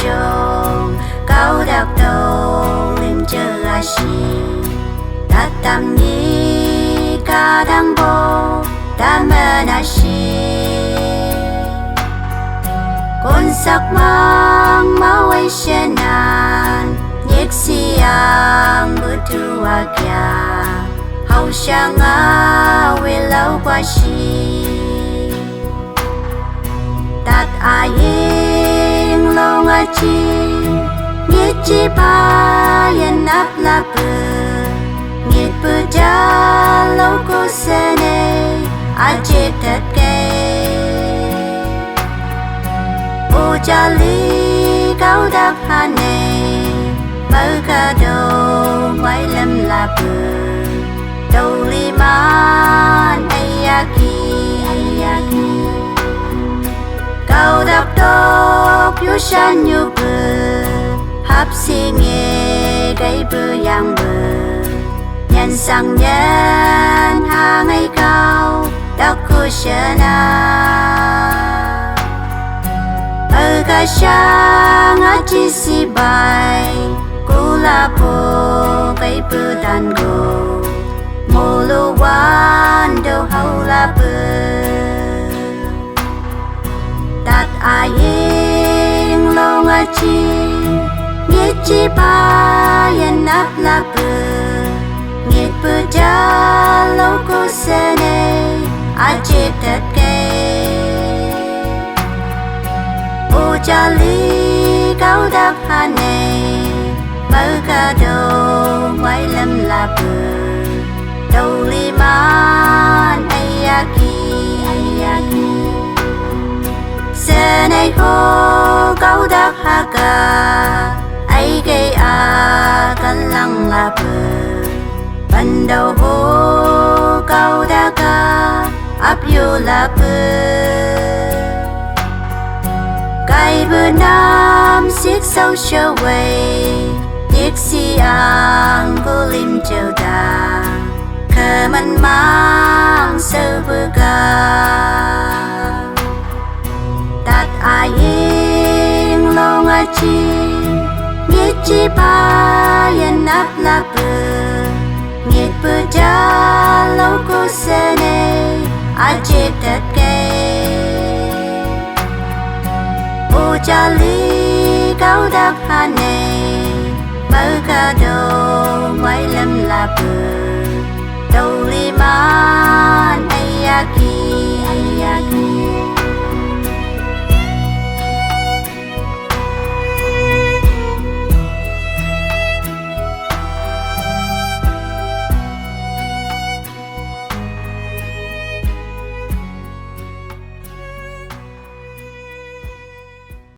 trông cao đặc đầu lim chờ a shi ta tam ni ca đăng bồ ta mơ na shi con sắc mang mau ai sen nan nhếch siang butu akia hau sang a we lau qua shi tat aing long a chi nhếch chi pa yen nap la pu nhếch pu ja lau ko sene a che tat ke ô cha li cao đắc hà nê mơ ca đầu ngoài lâm la bờ đầu li man ayaki cao đắc đốc yu san yu bờ hấp si nghe gây bờ yang bờ nhân sang nhân hàng ngày cao đắc cô na Aga sang a chi si bai Kula po kay putan go Molo wan do hau la pu Tat aying long a chi Nghiet chi pa yen nap la pu Nghiet pu ja lo ko sene a chit tat cha li cao đắc hà nê mơ ca đầu ngoài lâm la bờ đầu li man ayaki se này khô cao đắc hà ca ai gây a căn lăng la bờ ban đầu hô cao đắc ca áp yu la bờ Kai bờ nam xiết sâu trở về Điếc si ang cô lim châu đà Khờ mân mang sơ bờ ca Tát aying long a chi Nghiet chi pa yen nap la bờ Nghiet bờ ja lâu cô sene a chit tat cha li cao đắc hà nê